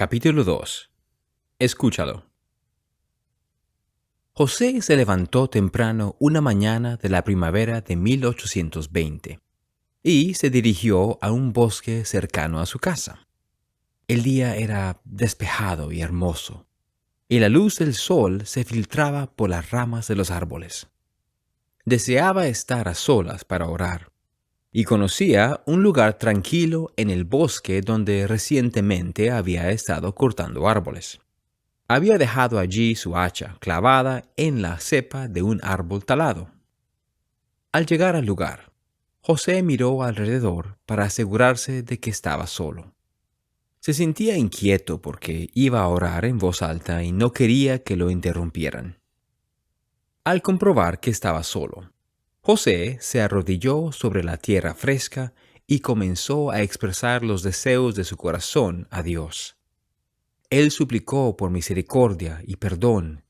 Capítulo 2. Escúchalo. José se levantó temprano una mañana de la primavera de 1820 y se dirigió a un bosque cercano a su casa. El día era despejado y hermoso, y la luz del sol se filtraba por las ramas de los árboles. Deseaba estar a solas para orar, y conocía un lugar tranquilo en el bosque donde recientemente había estado cortando árboles. Había dejado allí su hacha clavada en la cepa de un árbol talado. Al llegar al lugar, José miró alrededor para asegurarse de que estaba solo. Se sentía inquieto porque iba a orar en voz alta y no quería que lo interrumpieran. Al comprobar que estaba solo, José se arrodilló sobre la tierra fresca y comenzó a expresar los deseos de su corazón a Dios. Él suplicó por misericordia y perdón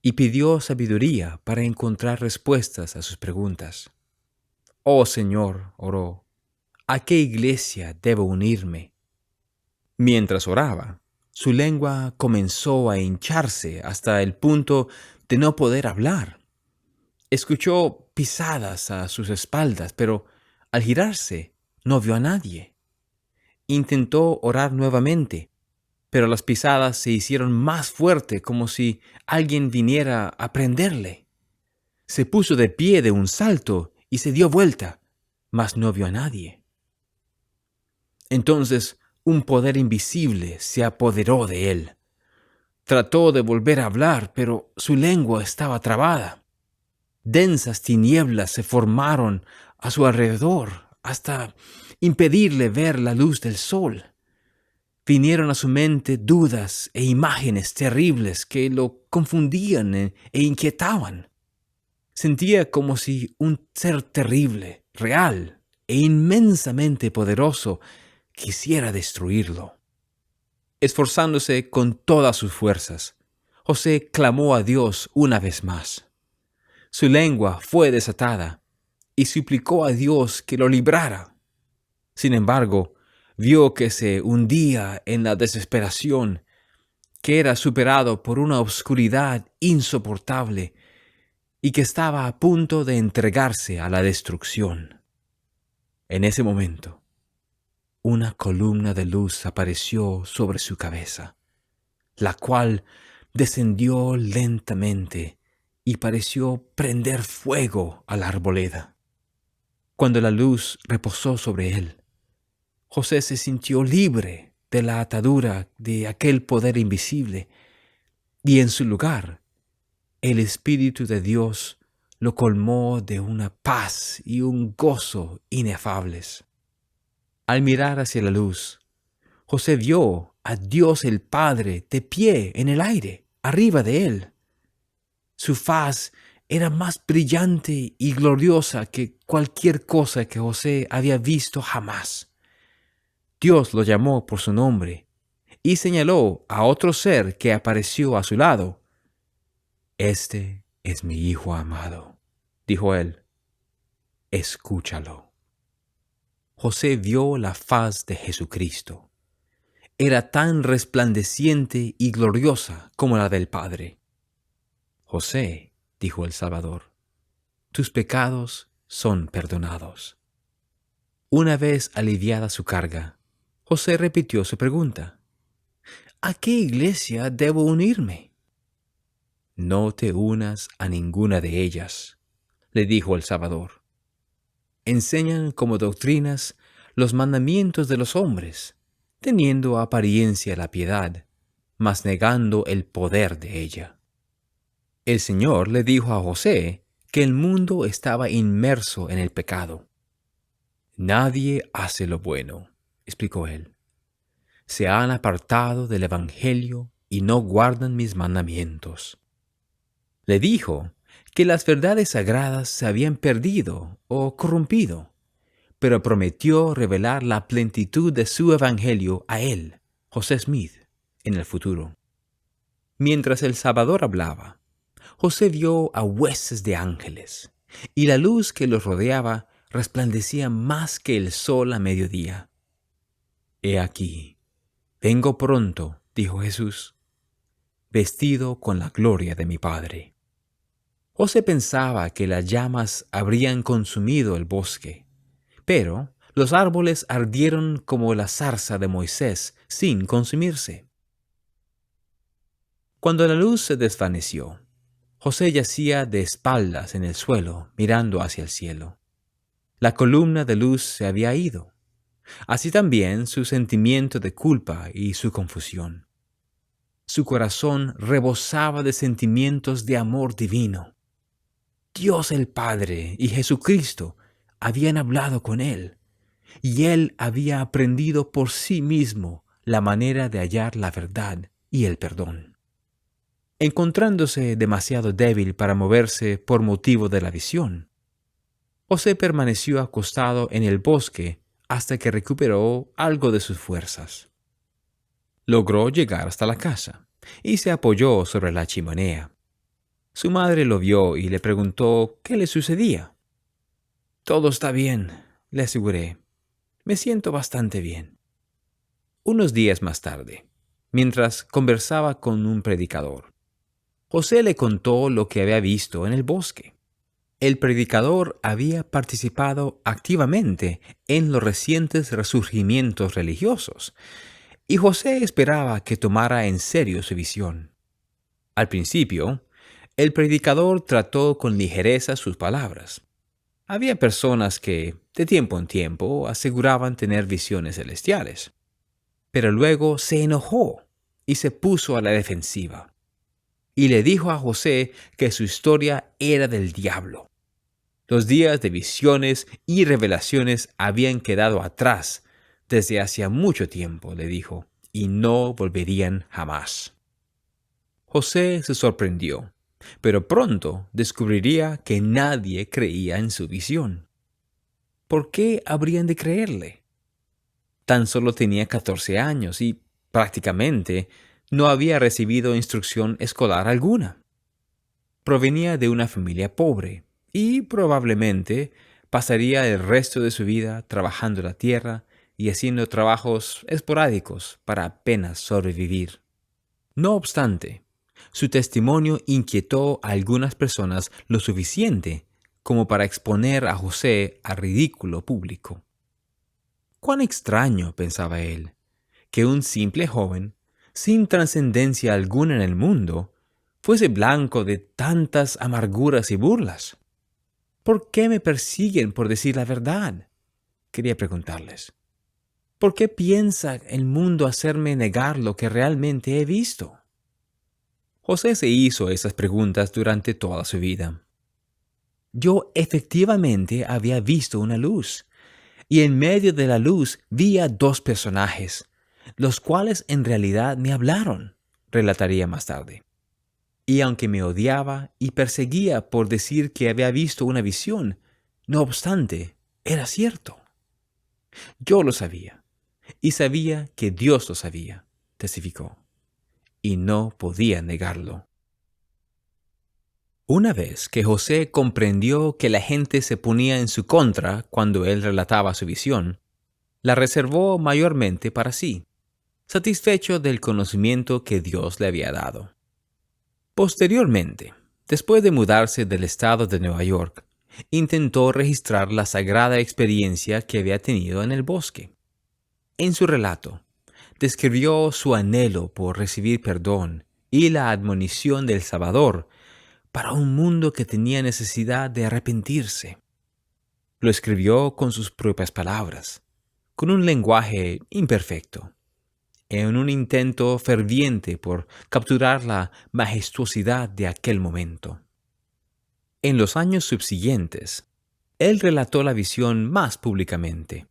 y pidió sabiduría para encontrar respuestas a sus preguntas. «Oh Señor», oró, «¿a qué iglesia debo unirme?» Mientras oraba, su lengua comenzó a hincharse hasta el punto de no poder hablar. Escuchó pisadas a sus espaldas, pero al girarse no vio a nadie. Intentó orar nuevamente, pero las pisadas se hicieron más fuertes como si alguien viniera a prenderle. Se puso de pie de un salto y se dio vuelta, mas no vio a nadie. Entonces un poder invisible se apoderó de él. Trató de volver a hablar, pero su lengua estaba trabada. Densas tinieblas se formaron a su alrededor hasta impedirle ver la luz del sol. Vinieron a su mente dudas e imágenes terribles que lo confundían e inquietaban. Sentía como si un ser terrible, real e inmensamente poderoso quisiera destruirlo. Esforzándose con todas sus fuerzas, José clamó a Dios una vez más. Su lengua fue desatada y suplicó a Dios que lo librara. Sin embargo, vio que se hundía en la desesperación, que era superado por una oscuridad insoportable y que estaba a punto de entregarse a la destrucción. En ese momento, una columna de luz apareció sobre su cabeza, la cual descendió lentamente y pareció prender fuego a la arboleda. Cuando la luz reposó sobre él, José se sintió libre de la atadura de aquel poder invisible, y en su lugar, el Espíritu de Dios lo colmó de una paz y un gozo inefables. Al mirar hacia la luz, José vio a Dios el Padre de pie en el aire, arriba de él. Su faz era más brillante y gloriosa que cualquier cosa que José había visto jamás. Dios lo llamó por su nombre y señaló a otro ser que apareció a su lado. «Este es mi Hijo amado», dijo él. «Escúchalo». José vio la faz de Jesucristo. Era tan resplandeciente y gloriosa como la del Padre. «José», dijo el Salvador, «tus pecados son perdonados». Una vez aliviada su carga, José repitió su pregunta. «¿A qué iglesia debo unirme?» «No te unas a ninguna de ellas», le dijo el Salvador. «Enseñan como doctrinas los mandamientos de los hombres, teniendo apariencia la piedad, mas negando el poder de ella». El Señor le dijo a José que el mundo estaba inmerso en el pecado. «Nadie hace lo bueno», explicó él. «Se han apartado del Evangelio y no guardan mis mandamientos». Le dijo que las verdades sagradas se habían perdido o corrompido, pero prometió revelar la plenitud de su Evangelio a él, José Smith, en el futuro. Mientras el Salvador hablaba, José vio a huestes de ángeles, y la luz que los rodeaba resplandecía más que el sol a mediodía. «He aquí, Vengo pronto, dijo Jesús, vestido con la gloria de mi Padre. José pensaba que las llamas habrían consumido el bosque, pero los árboles ardieron como la zarza de Moisés sin consumirse. Cuando la luz se desvaneció, José yacía de espaldas en el suelo, mirando hacia el cielo. La columna de luz se había ido, así también su sentimiento de culpa y su confusión. Su corazón rebosaba de sentimientos de amor divino. Dios el Padre y Jesucristo habían hablado con él, y él había aprendido por sí mismo la manera de hallar la verdad y el perdón. Encontrándose demasiado débil para moverse por motivo de la visión, José permaneció acostado en el bosque hasta que recuperó algo de sus fuerzas. Logró llegar hasta la casa y se apoyó sobre la chimenea. Su madre lo vio y le preguntó qué le sucedía. «Todo está bien», le aseguré. «Me siento bastante bien». Unos días más tarde, mientras conversaba con un predicador, José le contó lo que había visto en el bosque. El predicador había participado activamente en los recientes resurgimientos religiosos, y José esperaba que tomara en serio su visión. Al principio, el predicador trató con ligereza sus palabras. Había personas que, de tiempo en tiempo, aseguraban tener visiones celestiales. Pero luego se enojó y se puso a la defensiva. Y le dijo a José que su historia era del diablo. Los días de visiones y revelaciones habían quedado atrás desde hacía mucho tiempo, le dijo, y no volverían jamás. José se sorprendió, pero pronto descubriría que nadie creía en su visión. ¿Por qué habrían de creerle? Tan solo tenía 14 años y, prácticamente, no había recibido instrucción escolar alguna. Provenía de una familia pobre y probablemente pasaría el resto de su vida trabajando la tierra y haciendo trabajos esporádicos para apenas sobrevivir. No obstante, su testimonio inquietó a algunas personas lo suficiente como para exponer a José a ridículo público. Cuán extraño, pensaba él, que un simple joven, sin trascendencia alguna en el mundo, fuese blanco de tantas amarguras y burlas. ¿Por qué me persiguen por decir la verdad?, quería preguntarles. ¿Por qué piensa el mundo hacerme negar lo que realmente he visto? José se hizo esas preguntas durante toda su vida. Yo efectivamente había visto una luz, y en medio de la luz vi a dos personajes, los cuales en realidad me hablaron, relataría más tarde. Y aunque me odiaba y perseguía por decir que había visto una visión, no obstante, era cierto. Yo lo sabía, y sabía que Dios lo sabía, testificó, y no podía negarlo. Una vez que José comprendió que la gente se ponía en su contra cuando él relataba su visión, la reservó mayormente para sí, satisfecho del conocimiento que Dios le había dado. Posteriormente, después de mudarse del estado de Nueva York, intentó registrar la sagrada experiencia que había tenido en el bosque. En su relato, describió su anhelo por recibir perdón y la admonición del Salvador para un mundo que tenía necesidad de arrepentirse. Lo escribió con sus propias palabras, con un lenguaje imperfecto, en un intento ferviente por capturar la majestuosidad de aquel momento. En los años subsiguientes, él relató la visión más públicamente,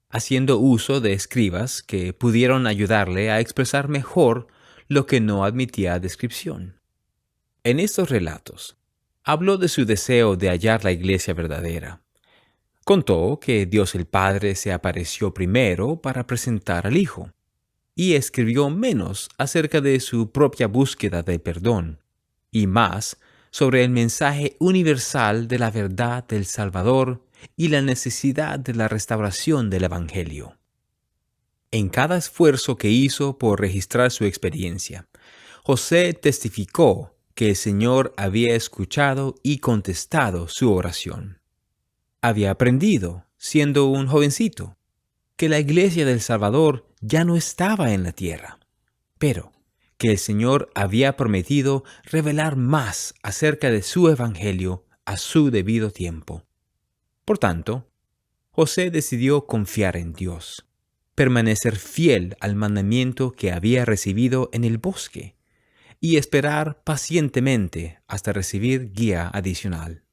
haciendo uso de escribas que pudieron ayudarle a expresar mejor lo que no admitía descripción. En estos relatos, habló de su deseo de hallar la iglesia verdadera. Contó que Dios el Padre se apareció primero para presentar al Hijo, y escribió menos acerca de su propia búsqueda de perdón, y más sobre el mensaje universal de la verdad del Salvador y la necesidad de la restauración del Evangelio. En cada esfuerzo que hizo por registrar su experiencia, José testificó que el Señor había escuchado y contestado su oración. Había aprendido, siendo un jovencito, que la iglesia del Salvador ya no estaba en la tierra, pero que el Señor había prometido revelar más acerca de su evangelio a su debido tiempo. Por tanto, José decidió confiar en Dios, permanecer fiel al mandamiento que había recibido en el bosque y esperar pacientemente hasta recibir guía adicional.